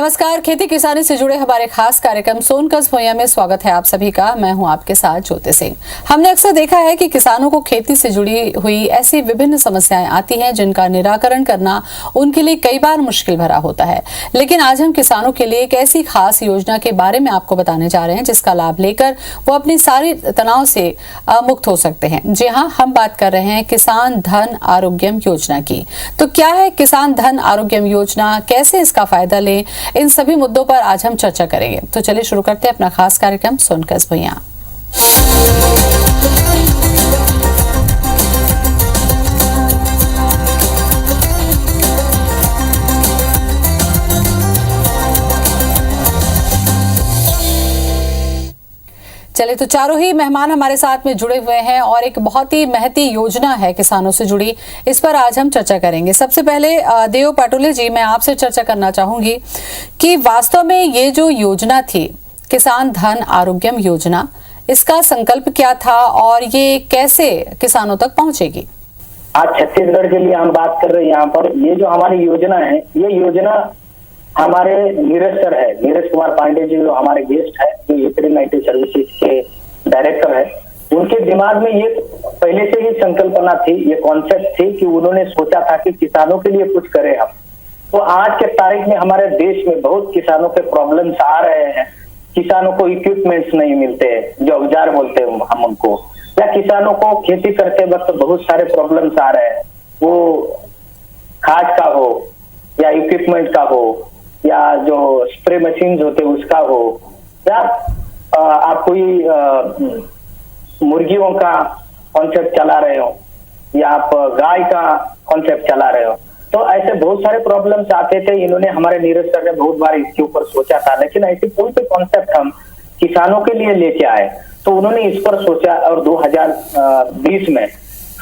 नमस्कार, खेती किसानी से जुड़े हमारे खास कार्यक्रम सोनकस भुइयां में स्वागत है आप सभी का। मैं हूं आपके साथ ज्योति सिंह। हमने अक्सर देखा है कि किसानों को खेती से जुड़ी हुई ऐसी विभिन्न समस्याएं आती हैं जिनका निराकरण करना उनके लिए कई बार मुश्किल भरा होता है। लेकिन आज हम किसानों के लिए एक ऐसी खास योजना के बारे में आपको बताने जा रहे हैं जिसका लाभ लेकर वो अपनी सारी तनाव से मुक्त हो सकते हैं। जी हाँ, हम बात कर रहे हैं किसान धन आरोग्यम योजना की। तो क्या है किसान धन आरोग्यम योजना, कैसे इसका फायदा लें, इन सभी मुद्दों पर आज हम चर्चा करेंगे। तो चलिए शुरू करते हैं अपना खास कार्यक्रम सोनकस भुइयां। चलिए, तो चारों ही मेहमान हमारे साथ में जुड़े हुए हैं और एक बहुत ही महती योजना है किसानों से जुड़ी, इस पर आज हम चर्चा करेंगे। सबसे पहले देव पाटोले जी, मैं आपसे चर्चा करना चाहूंगी कि वास्तव में ये जो योजना थी किसान धन आरोग्यम योजना, इसका संकल्प क्या था और ये कैसे किसानों तक पहुंचेगी? आज छत्तीसगढ़ के लिए हम बात कर रहे हैं। यहाँ पर ये जो हमारी योजना है, ये योजना हमारे नीरज सर है, नीरज कुमार पांडे जी, जो हमारे गेस्ट है, जो वेटरनरी सर्विसेज के डायरेक्टर है, उनके दिमाग में ये पहले से ही संकल्पना थी, ये कॉन्सेप्ट थी कि उन्होंने सोचा था कि किसानों के लिए कुछ करें हम। तो आज के तारीख में हमारे देश में बहुत किसानों के प्रॉब्लम्स आ रहे हैं। किसानों को इक्विपमेंट्स नहीं मिलते, जो औजार बोलते हैं हम उनको, या किसानों को खेती करते वक्त बहुत सारे प्रॉब्लम्स आ रहे हैं, वो खाद का हो या इक्विपमेंट का हो या जो स्प्रे मशीन होते उसका हो, या आप कोई मुर्गियों का कॉन्सेप्ट चला रहे हो या आप गाय का कॉन्सेप्ट चला रहे हो, तो ऐसे बहुत सारे प्रॉब्लम्स आते थे। इन्होंने, हमारे नीरज सर ने बहुत बार इसके ऊपर सोचा था, लेकिन ऐसे कोई भी कॉन्सेप्ट हम किसानों के लिए लेके आए तो उन्होंने इस पर सोचा और 2020 में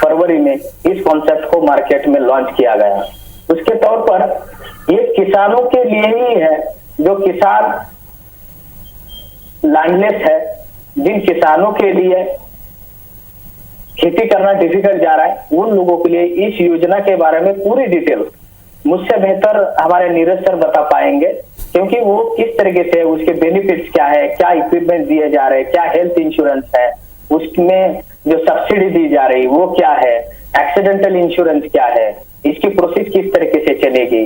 फरवरी में इस कॉन्सेप्ट को मार्केट में लॉन्च किया गया। उसके तौर पर ये किसानों के लिए ही है, जो किसान लैंडलेस है, जिन किसानों के लिए खेती करना डिफिकल्ट जा रहा है, उन लोगों के लिए इस योजना के बारे में पूरी डिटेल मुझसे बेहतर हमारे नीरज सर बता पाएंगे, क्योंकि वो किस तरीके से, उसके बेनिफिट्स क्या है, क्या इक्विपमेंट दिए जा रहे हैं, क्या हेल्थ इंश्योरेंस है, उसमें जो सब्सिडी दी जा रही वो क्या है, एक्सीडेंटल इंश्योरेंस क्या है, इसकी प्रोसेस किस तरीके से चलेगी,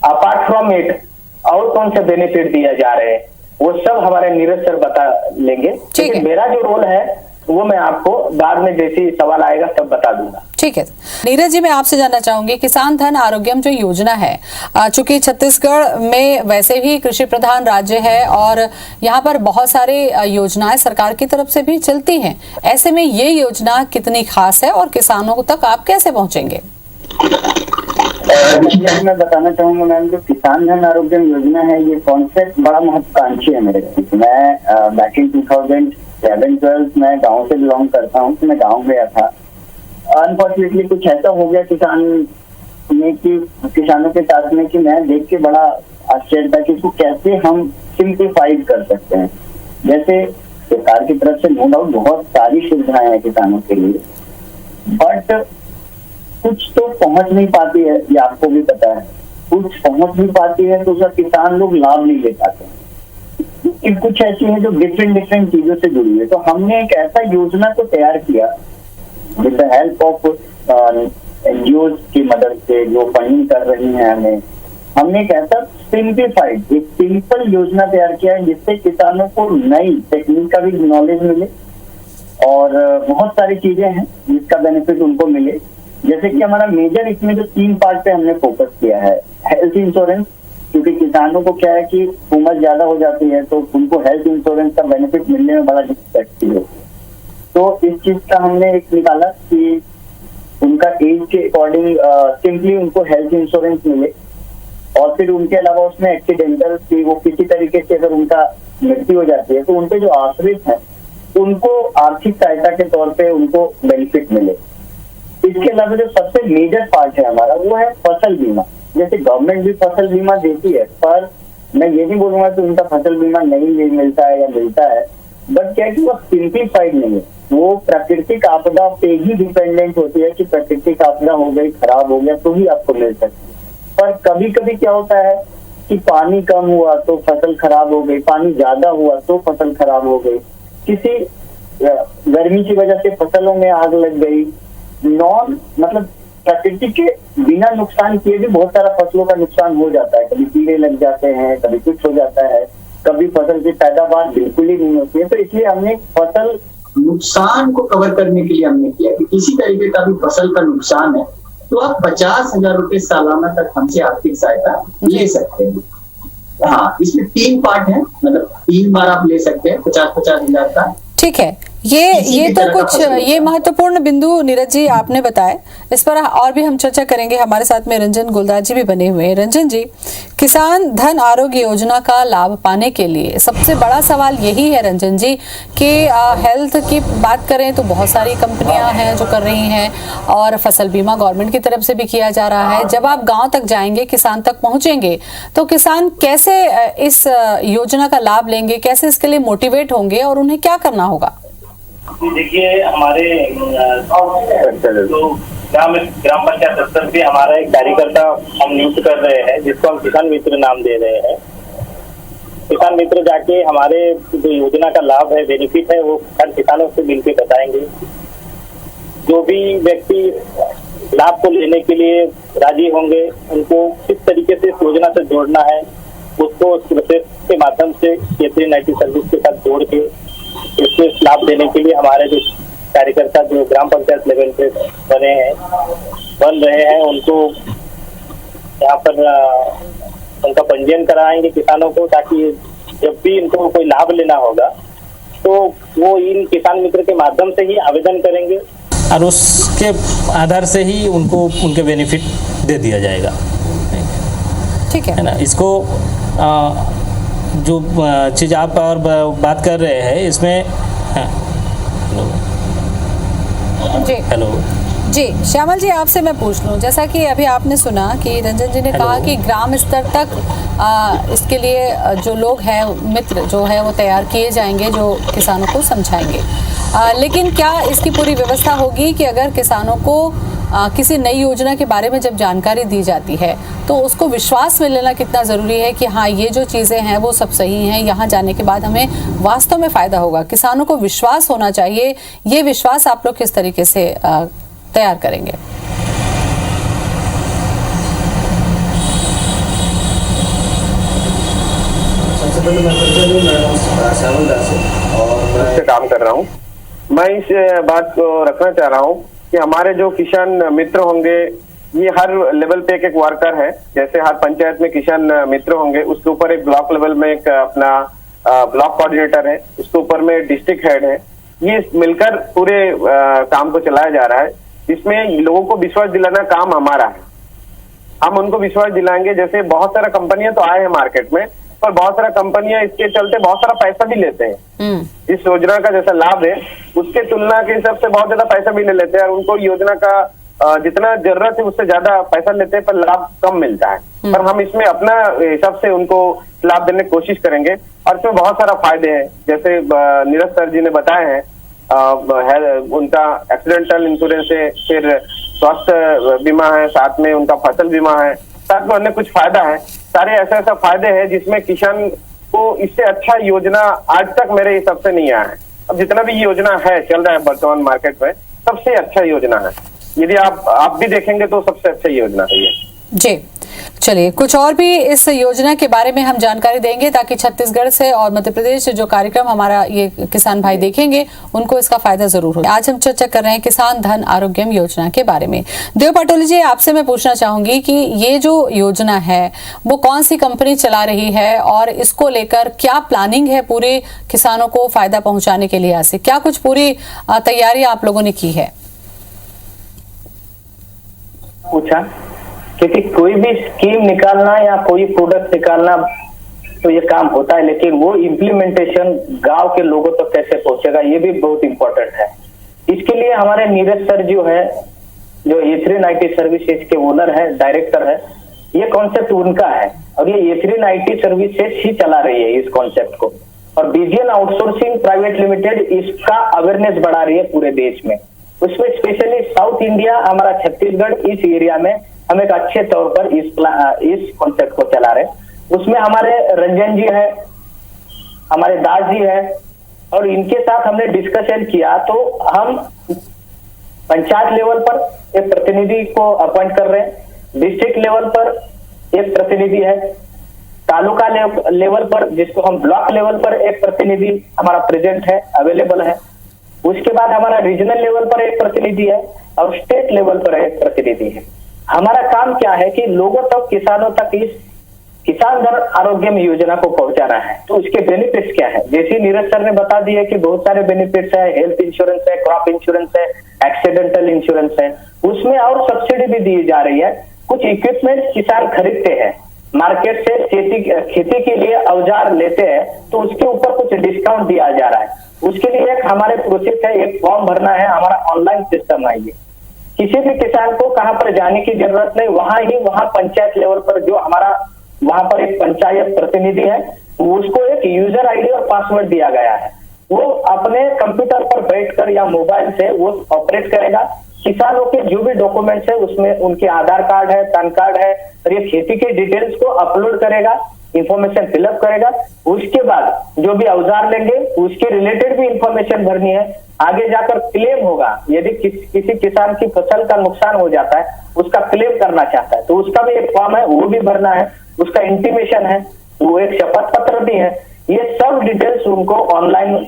अपार्ट फ्रॉम इट और कौन से बेनिफिट दिए जा रहे हैं, वो सब हमारे नीरज सर बता लेंगे। लेकिन मेरा जो रोल है वो मैं आपको बाद में जैसे ही सवाल आएगा तब बता दूंगा। ठीक है नीरज जी, मैं आपसे जानना चाहूंगी, किसान धन आरोग्यम जो योजना है, चूंकि छत्तीसगढ़ में वैसे भी कृषि प्रधान राज्य है और यहाँ पर बहुत सारे योजनाएं सरकार की तरफ से भी चलती हैं, ऐसे में ये योजना कितनी खास है और किसानों तक आप कैसे पहुंचेंगे? मैं बताना चाहूंगा मैम, जो किसान धन आरोग्यम योजना है, ये कॉन्सेप्ट बड़ा महत्वाकांक्षी है मेरे लिए। मैं बैक इन 2011-12 मैं गांव से बिलोंग करता हूँ, तो मैं गांव गया था। अनफॉर्चुनेटली कुछ ऐसा हो गया किसानों के साथ में कि मैं देख के बड़ा आश्चर्य था कि इसको कैसे हम सिंप्लीफाइड कर सकते हैं। जैसे सरकार की तरफ से नो डाउट बहुत सारी सुविधाएं हैं किसानों के लिए, बट कुछ तो पहुंच नहीं पाती है, ये आपको भी पता है। कुछ पहुंच नहीं पाती है तो उसका किसान लोग लाभ नहीं ले पाते। कुछ ऐसी है जो डिफरेंट चीजों से जुड़ी है। तो हमने एक ऐसा योजना को तैयार किया with the help of NGO की मदद से, जो फंडिंग कर रही है हमने एक ऐसा सिंप्लीफाइड, एक सिंपल योजना तैयार किया है जिससे किसानों को नई टेक्निक का भी नॉलेज मिले और बहुत सारी चीजें हैं जिसका बेनिफिट उनको मिले। जैसे कि हमारा मेजर इसमें जो 3 पार्ट पे हमने फोकस किया है, हेल्थ इंश्योरेंस, क्योंकि किसानों को क्या है कि उम्र ज्यादा हो जाती है तो उनको हेल्थ इंश्योरेंस का बेनिफिट मिलने में बड़ा दिक्कत है। तो इस चीज का हमने एक निकाला कि उनका एज के अकॉर्डिंग सिंपली उनको हेल्थ इंश्योरेंस मिले, और फिर उनके अलावा उसमें एक्सीडेंटल की वो किसी तरीके से अगर उनका मृत्यु हो जाती है तो उनके जो आश्रित है उनको आर्थिक सहायता के तौर पे उनको बेनिफिट मिले। इसके अलावा जो सबसे मेजर पार्ट है हमारा वो है फसल बीमा। जैसे गवर्नमेंट भी फसल बीमा देती है, पर मैं ये नहीं बोलूंगा कि उनका फसल बीमा नहीं मिलता है या मिलता है, बट क्या है कि वो सिंप्लीफाइड नहीं है, वो प्राकृतिक आपदा पे ही डिपेंडेंट होती है कि प्राकृतिक आपदा हो गई, खराब हो गया तो ही आपको मिल सकती है। पर कभी कभी क्या होता है कि पानी कम हुआ तो फसल खराब हो गई, पानी ज्यादा हुआ तो फसल खराब हो गई, किसी गर्मी की वजह से फसलों में आग लग गई, मतलब प्रकृति के बिना नुकसान किए भी बहुत सारा फसलों का नुकसान हो जाता है। कभी कीड़े लग जाते हैं, कभी कुछ हो जाता है, कभी फसल की पैदावार बिल्कुल ही नहीं होती है। तो इसलिए हमने फसल नुकसान को कवर करने के लिए हमने किया कि किसी तरीके का भी फसल का नुकसान है तो आप 50,000 रुपए सालाना तक हमसे आर्थिक सहायता ले सकते हैं। हाँ, इसमें 3 पार्ट है, मतलब 3 बार आप ले सकते हैं 50,000 का। ठीक है, ये तो कुछ ये महत्वपूर्ण बिंदु नीरज जी आपने बताए, इस पर और भी हम चर्चा करेंगे। हमारे साथ में रंजन गुलदार जी भी बने हुए हैं। रंजन जी, किसान धन आरोग्य योजना का लाभ पाने के लिए सबसे बड़ा सवाल यही है रंजन जी कि हेल्थ की बात करें तो बहुत सारी कंपनियां हैं जो कर रही हैं और फसल बीमा गवर्नमेंट की तरफ से भी किया जा रहा है। जब आप गाँव तक जाएंगे, किसान तक पहुंचेंगे, तो किसान कैसे इस योजना का लाभ लेंगे, कैसे इसके लिए मोटिवेट होंगे और उन्हें क्या करना होगा? देखिए, हमारे तो ग्राम पंचायत स्तर पे हमारा एक कार्यकर्ता हम नियुक्त कर रहे हैं जिसको हम किसान मित्र नाम दे रहे हैं। किसान मित्र जाके हमारे जो योजना का लाभ है, बेनिफिट है, वो हर किसानों से मिलकर बताएंगे। जो भी व्यक्ति लाभ को लेने के लिए राजी होंगे उनको किस तरीके से इस योजना से जोड़ना है, उसको उस प्रोसेस के माध्यम से क्षेत्रीय सर्विस के साथ जोड़ के इसमें लाभ देने के लिए हमारे जो कार्यकर्ता जो ग्राम पंचायत लेवल पे बन रहे हैं उनको यहाँ पर उनका पंजीयन कराएंगे किसानों को, ताकि जब भी इनको कोई लाभ लेना होगा तो वो इन किसान मित्र के माध्यम से ही आवेदन करेंगे और उसके आधार से ही उनको उनके बेनिफिट दे दिया जाएगा। ठीक है ना। इसको जो चीज़ आप और बात कर रहे हैं इसमें जी हेलो जी श्यामल जी, आपसे मैं पूछ लूं, जैसा कि अभी आपने सुना कि रंजन जी ने कहा कि ग्राम स्तर तक इसके लिए जो लोग हैं, मित्र जो है वो तैयार किए जाएंगे जो किसानों को समझाएंगे, लेकिन क्या इसकी पूरी व्यवस्था होगी कि अगर किसानों को किसी नई योजना के बारे में जब जानकारी दी जाती है तो उसको विश्वास में लेना कितना ज़रूरी है कि हाँ ये जो चीज़ें हैं वो सब सही हैं, यहाँ जाने के बाद हमें वास्तव में फ़ायदा होगा। किसानों को विश्वास होना चाहिए। ये विश्वास आप लोग किस तरीके से तैयार करेंगे? सबसे पहले मैं श्यामल दास और मैं काम कर रहा हूँ। मैं इस बात को रखना चाह रहा हूँ कि हमारे जो किसान मित्र होंगे ये हर लेवल पे एक वर्कर है। जैसे हर पंचायत में किसान मित्र होंगे, उसके ऊपर एक ब्लॉक लेवल में एक अपना ब्लॉक कोऑर्डिनेटर है, उसके ऊपर में डिस्ट्रिक्ट हेड है। ये मिलकर पूरे काम को चलाया जा रहा है, जिसमें लोगों को विश्वास दिलाना काम हमारा है। हम उनको विश्वास दिलाएंगे। जैसे बहुत सारा कंपनियां तो आए हैं मार्केट में, पर बहुत सारा कंपनियां इसके चलते बहुत सारा पैसा भी लेते हैं। इस योजना का जैसा लाभ है उसके तुलना के हिसाब से बहुत ज्यादा पैसा भी ले लेते हैं और उनको योजना का जितना जरूरत है उससे ज्यादा पैसा लेते हैं, पर लाभ कम मिलता है। पर हम इसमें अपना हिसाब से उनको लाभ देने की कोशिश करेंगे और इसमें बहुत सारा फायदे हैं। जैसे नीरज सर जी ने बताए हैं, उनका एक्सीडेंटल इंश्योरेंस है, फिर स्वास्थ्य बीमा है, साथ में उनका फसल बीमा है, साथ में अन्य कुछ फायदा है। सारे ऐसा फायदे हैं जिसमें किसान को इससे अच्छा योजना आज तक मेरे हिसाब से नहीं आया है। अब जितना भी योजना है चल रहा है वर्तमान मार्केट में, सबसे अच्छा योजना है। यदि आप भी देखेंगे तो सबसे अच्छा योजना है ये। जी, चलिए कुछ और भी इस योजना के बारे में हम जानकारी देंगे ताकि छत्तीसगढ़ से और मध्य प्रदेश से जो कार्यक्रम हमारा ये किसान भाई देखेंगे उनको इसका फायदा जरूर हो। आज हम चर्चा कर रहे हैं किसान धन आरोग्यम योजना के बारे में। देव पाटोली जी, आपसे मैं पूछना चाहूंगी कि ये जो योजना है वो कौन सी कंपनी चला रही है और इसको लेकर क्या प्लानिंग है पूरे किसानों को फायदा पहुंचाने के लिहाज से? क्या कुछ पूरी तैयारी आप लोगों ने की है? पूछा, क्योंकि कोई भी स्कीम निकालना या कोई प्रोडक्ट निकालना तो ये काम होता है, लेकिन वो इम्प्लीमेंटेशन गांव के लोगों तक कैसे पहुंचेगा ये भी बहुत इंपॉर्टेंट है। इसके लिए हमारे नीरज सर जो है, जो E390 सर्विसेज के ओनर है, डायरेक्टर है, ये कॉन्सेप्ट उनका है और ये E390 सर्विसेज ही चला रही है इस कॉन्सेप्ट को। और बीजीएन आउटसोर्सिंग प्राइवेट लिमिटेड इसका अवेयरनेस बढ़ा रही है पूरे देश में। उसमें स्पेशली साउथ इंडिया, हमारा छत्तीसगढ़, इस एरिया में हम एक अच्छे तौर पर इस कॉन्सेप्ट को चला रहे। उसमें हमारे रंजन जी है, हमारे दास जी है, और इनके साथ हमने डिस्कशन किया तो हम पंचायत लेवल पर एक प्रतिनिधि को अपॉइंट कर रहे हैं, डिस्ट्रिक्ट लेवल पर एक प्रतिनिधि है, तालुका लेवल पर जिसको हम ब्लॉक लेवल पर एक प्रतिनिधि हमारा प्रेजेंट है, अवेलेबल है। उसके बाद हमारा रीजनल लेवल पर एक प्रतिनिधि है और स्टेट लेवल पर एक प्रतिनिधि है। हमारा काम क्या है कि लोगों तक, किसानों तक इस किसान धन आरोग्य योजना को पहुंचाना है। तो उसके बेनिफिट्स क्या है, जैसे नीरज सर ने बता दिया कि बहुत सारे बेनिफिट्स है, हेल्थ इंश्योरेंस है, क्रॉप इंश्योरेंस है, एक्सीडेंटल इंश्योरेंस है, उसमें और सब्सिडी भी दी जा रही है। कुछ इक्विपमेंट किसान खरीदते हैं मार्केट से, खेती के लिए औजार लेते हैं तो उसके ऊपर कुछ डिस्काउंट दिया जा रहा है। उसके लिए एक हमारे प्रोसेस है, एक फॉर्म भरना है, हमारा ऑनलाइन सिस्टम है। ये किसी भी किसान को कहाँ पर जाने की जरूरत नहीं, वहाँ पंचायत लेवल पर जो हमारा वहां पर एक पंचायत प्रतिनिधि है, उसको एक यूजर आईडी और पासवर्ड दिया गया है। वो अपने कंप्यूटर पर बैठकर या मोबाइल से वो ऑपरेट करेगा। किसानों के जो भी डॉक्यूमेंट्स है उसमें उनके आधार कार्ड है, पैन कार्ड है, और ये खेती के डिटेल्स को अपलोड करेगा, इंफॉर्मेशन फिलअप करेगा। उसके बाद जो भी औजार लेंगे उसके रिलेटेड भी इंफॉर्मेशन भरनी है। आगे जाकर क्लेम होगा, यदि किसी किसान की फसल का नुकसान हो जाता है, उसका क्लेम करना चाहता है तो उसका भी एक फॉर्म है, वो भी भरना है, उसका इंटीमेशन है, वो एक शपथ पत्र भी है। ये सब डिटेल्स उनको ऑनलाइन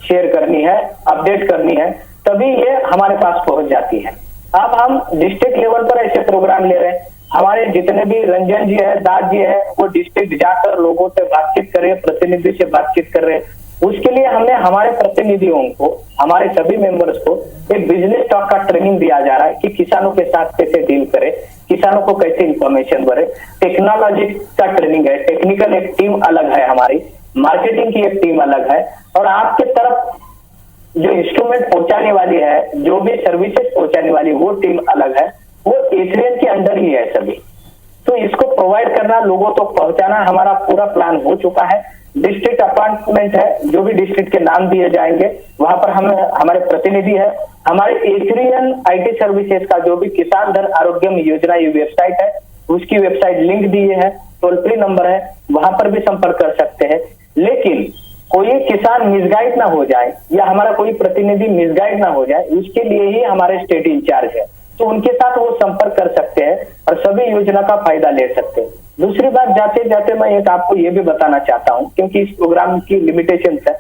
शेयर करनी है, अपडेट करनी है, तभी ये हमारे पास पहुंच जाती है। अब हम डिस्ट्रिक्ट लेवल पर ऐसे प्रोग्राम ले रहे हैं। हमारे जितने भी रंजन जी है, दास जी है, वो डिस्ट्रिक्ट जाकर लोगों से बातचीत कर रहे हैं, प्रतिनिधि से बातचीत कर रहे हैं। उसके लिए हमने हमारे प्रतिनिधियों को, हमारे सभी मेंबर्स को एक बिजनेस टॉक का ट्रेनिंग दिया जा रहा है कि किसानों के साथ कैसे डील करें, किसानों को कैसे इंफॉर्मेशन भरे। टेक्नोलॉजी का ट्रेनिंग है, टेक्निकल एक टीम अलग है हमारी, मार्केटिंग की एक टीम अलग है, और आपके तरफ जो इंस्ट्रूमेंट पहुंचाने वाली है, जो भी सर्विसेज पहुंचाने वाली वो टीम अलग है। वो एसबीएन के अंडर ही है सभी। तो इसको प्रोवाइड करना, लोगों तक पहुंचाना हमारा पूरा प्लान हो चुका है। डिस्ट्रिक्ट अपॉइंटमेंट है, जो भी डिस्ट्रिक्ट के नाम दिए जाएंगे वहां पर हम हमारे प्रतिनिधि है। हमारे एथरियन आईटी सर्विसेज का जो भी किसान धन आरोग्य योजना ये वेबसाइट है, उसकी वेबसाइट लिंक दिए है, टोल फ्री नंबर है, वहां पर भी संपर्क कर सकते हैं। लेकिन कोई किसान मिसगाइड ना हो जाए या हमारा कोई प्रतिनिधि मिसगाइड ना हो जाए, उसके लिए ही हमारे स्टेट इंचार्ज है, तो उनके साथ वो संपर्क कर सकते हैं और सभी योजना का फायदा ले सकते हैं। दूसरी बात, जाते जाते मैं एक आपको ये भी बताना चाहता हूँ, क्योंकि इस प्रोग्राम की लिमिटेशंस है,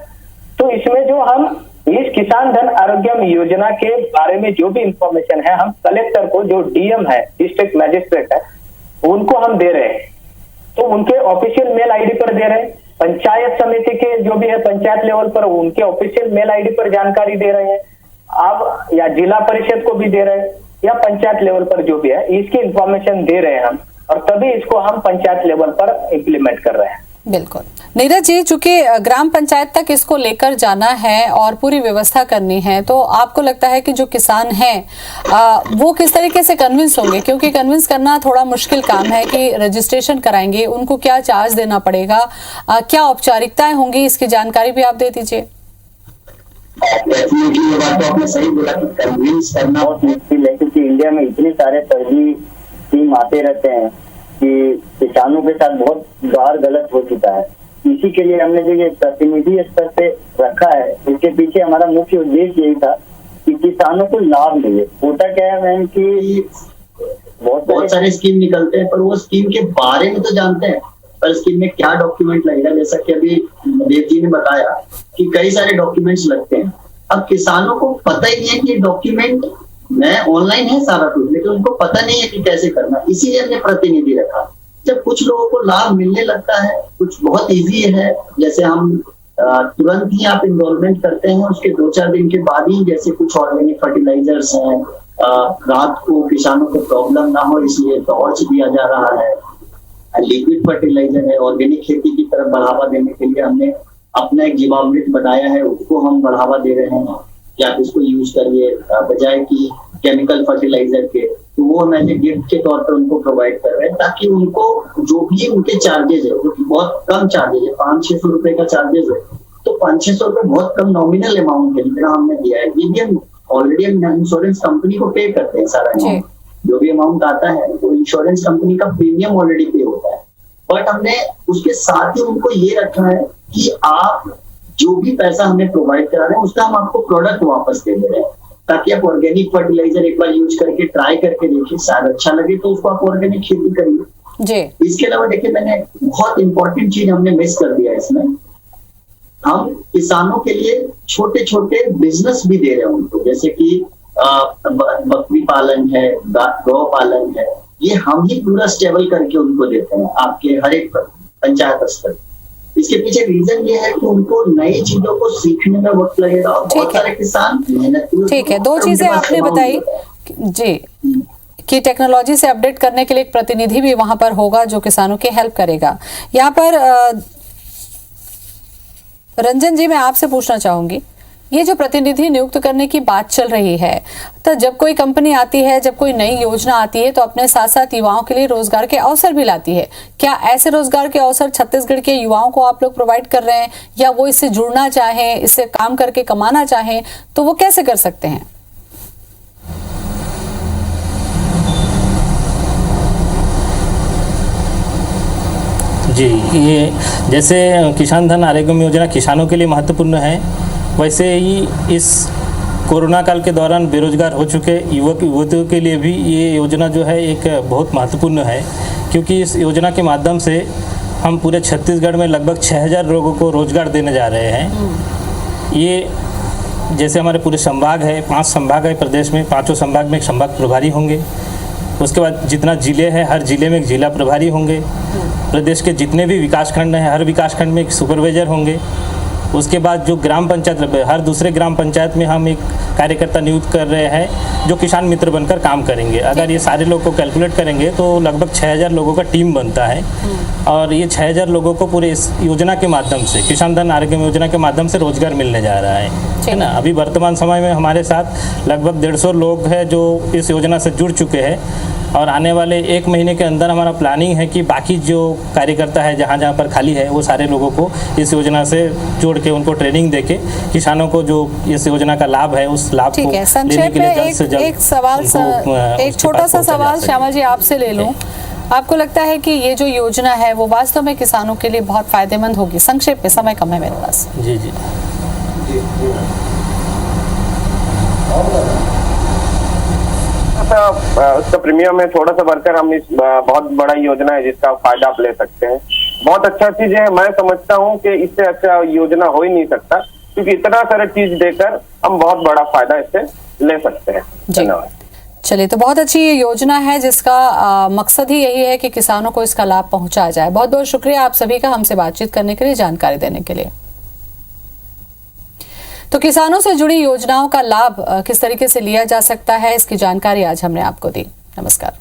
तो इसमें जो हम इस किसान धन आरोग्य योजना के बारे में जो भी इंफॉर्मेशन है, हम कलेक्टर को, जो डीएम है, डिस्ट्रिक्ट मैजिस्ट्रेट है, उनको हम दे रहे हैं। तो उनके ऑफिशियल मेल आईडी पर दे रहे हैं। पंचायत समिति के जो भी है पंचायत लेवल पर, उनके ऑफिशियल मेल आईडी पर जानकारी दे रहे हैं आप, या जिला परिषद को भी दे रहे हैं, या पंचायत लेवल पर जो भी है इसकी इंफॉर्मेशन दे रहे हैं हम, और तभी इसको हम पंचायत लेवल पर इम्प्लीमेंट कर रहे हैं। बिल्कुल नीरज जी, चूंकि ग्राम पंचायत तक इसको लेकर जाना है और पूरी व्यवस्था करनी है, तो आपको लगता है कि जो किसान हैं वो किस तरीके से कन्विंस होंगे? क्योंकि कन्विंस करना थोड़ा मुश्किल काम है कि रजिस्ट्रेशन कराएंगे, उनको क्या चार्ज देना पड़ेगा, क्या औपचारिकताएं होंगी, इसकी जानकारी भी आप दे दीजिए। ये बात तो आपने सही बोला कि कन्विंस करना बहुत मुश्किल है, क्योंकि इंडिया में इतने सारे फर्जी स्कीम आते रहते हैं कि किसानों के साथ बहुत बार गलत हो चुका है। इसी के लिए हमने जो ये प्रतिनिधि स्तर पे रखा है, इसके पीछे हमारा मुख्य उद्देश्य यही था कि किसानों को लाभ मिले। होता क्या है मैम कि बहुत सारे स्कीम निकलते हैं, पर वो स्कीम के बारे में तो जानते हैं, पर स्कीम में क्या डॉक्यूमेंट लगेगा, जैसा कि अभी देव जी ने बताया कि कई सारे डॉक्यूमेंट्स लगते हैं। अब किसानों को पता ही नहीं है कि डॉक्यूमेंट में ऑनलाइन है सारा कुछ, लेकिन उनको पता नहीं है कि कैसे करना। इसीलिए हमने प्रतिनिधि रखा। जब कुछ लोगों को लाभ मिलने लगता है, कुछ बहुत इजी है, जैसे हम तुरंत ही आप इन्वॉल्वमेंट करते हैं, उसके 2-4 दिन के बाद ही, जैसे कुछ ऑर्गेनिक फर्टिलाइजर्स हैं, रात को किसानों को प्रॉब्लम ना हो इसलिए टॉर्च दिया जा रहा है, लिक्विड फर्टिलाइजर है, ऑर्गेनिक खेती की तरफ बढ़ावा देने के लिए हमने अपना एक जीवामृत बनाया है, उसको हम बढ़ावा दे रहे हैं कि आप इसको यूज करिए बजाय कि केमिकल फर्टिलाइजर के। तो वो मैंने गिफ्ट के तौर पर उनको प्रोवाइड कर रहे हैं, ताकि उनको जो भी उनके चार्जेस है, जो कि बहुत कम चार्जेस है, 500-600 रुपए का चार्जेस है, तो 500-600 रुपए बहुत कम नॉमिनल अमाउंट है जितना हमने दिया है। ये भी हम ऑलरेडी हम इंश्योरेंस कंपनी को पे करते हैं सारा अमाउंट, जो भी अमाउंट आता है वो इंश्योरेंस कंपनी का प्रीमियम ऑलरेडी पे होता है। बट हमने उसके साथ ही उनको ये रखा है कि आप जो भी पैसा हमें प्रोवाइड करा रहे हैं उसका हम आपको प्रोडक्ट वापस दे दे रहे हैं, ताकि आप ऑर्गेनिक फर्टिलाइजर एक बार यूज करके ट्राई करके देखिए, शायद अच्छा लगे तो उसको आप ऑर्गेनिक खेती करिए जी। इसके अलावा देखिए, मैंने बहुत इंपॉर्टेंट चीज हमने मिस कर दिया इसमें, हम किसानों के लिए छोटे छोटे बिजनेस भी दे रहे हैं उनको, जैसे कि बकरी पालन है, गौ पालन है, ये हम ही पूरा स्टेबल करके उनको देते हैं आपके हर एक पंचायत स्तर। इसके पीछे रीजन ये है कि उनको नई चीजों को सीखने में वक्त लगेगा और बहुत सारे किसान मेहनत। ठीक है, दो चीजें आपने बताई जी कि टेक्नोलॉजी से अपडेट करने के लिए एक प्रतिनिधि भी वहां पर होगा जो किसानों की हेल्प करेगा। यहाँ पर रंजन जी, मैं आपसे पूछना चाहूंगी, ये जो प्रतिनिधि नियुक्त करने की बात चल रही है, तो जब कोई कंपनी आती है, जब कोई नई योजना आती है, तो अपने साथ साथ युवाओं के लिए रोजगार के अवसर भी लाती है। क्या ऐसे रोजगार के अवसर छत्तीसगढ़ के युवाओं को आप लोग प्रोवाइड कर रहे हैं, या वो इससे जुड़ना चाहें, इससे काम करके कमाना चाहें, तो वो कैसे कर सकते हैं? जी, ये जैसे किसान धन आरोग्य योजना किसानों के लिए महत्वपूर्ण है, वैसे ही इस कोरोना काल के दौरान बेरोजगार हो चुके युवक युवतियों के लिए भी ये योजना जो है एक बहुत महत्वपूर्ण है, क्योंकि इस योजना के माध्यम से हम पूरे छत्तीसगढ़ में लगभग 6000 लोगों को रोजगार देने जा रहे हैं। ये जैसे हमारे पूरे संभाग है, 5 संभाग है प्रदेश में, 5 संभाग में एक संभाग प्रभारी होंगे, उसके बाद जितना जिले हैं हर जिले में एक जिला प्रभारी होंगे, प्रदेश के जितने भी विकासखंड हैं हर विकासखंड में एक सुपरवाइजर होंगे। उसके बाद जो ग्राम पंचायत, हर दूसरे ग्राम पंचायत में हम एक कार्यकर्ता नियुक्त कर रहे हैं जो किसान मित्र बनकर काम करेंगे। अगर ये सारे लोग को कैलकुलेट करेंगे तो लगभग 6000 लोगों का टीम बनता है, और ये 6000 लोगों को पूरे इस योजना के माध्यम से, किसान धन आरोग्य योजना के माध्यम से रोजगार मिलने जा रहा है ना। अभी वर्तमान समय में हमारे साथ लगभग 150 लोग हैं जो इस योजना से जुड़ चुके हैं, और आने वाले 1 महीने के अंदर हमारा प्लानिंग है कि बाकी जो कार्यकर्ता है जहाँ जहाँ पर खाली है वो सारे लोगों को इस योजना से जोड़ के उनको ट्रेनिंग देके किसानों को जो इस योजना का लाभ है उस लाभ को लेने के लिए जल्द से जल्द एक सवाल, एक छोटा सा सवाल श्यामा जी आपसे ले लूं। आपको लगता है कि ये जो योजना है वो वास्तव में किसानों के लिए बहुत फायदेमंद होगी? संक्षेप में, समय कम है मेरे पास। जी जी उसका प्रीमियम है थोड़ा सा बढ़कर हम इस बहुत बड़ा योजना है जिसका फायदा आप ले सकते हैं। बहुत अच्छा चीज है, मैं समझता हूँ कि इससे अच्छा योजना हो ही नहीं सकता, क्योंकि इतना सारा चीज देकर हम बहुत बड़ा फायदा इससे ले सकते हैं। धन्यवाद। चलिए, तो बहुत अच्छी ये योजना है जिसका मकसद ही यही है कि किसानों को इसका लाभ पहुंचाया जाए। बहुत बहुत शुक्रिया आप सभी का हमसे बातचीत करने के लिए, जानकारी देने के लिए। तो किसानों से जुड़ी योजनाओं का लाभ किस तरीके से लिया जा सकता है, इसकी जानकारी आज हमने आपको दी। नमस्कार।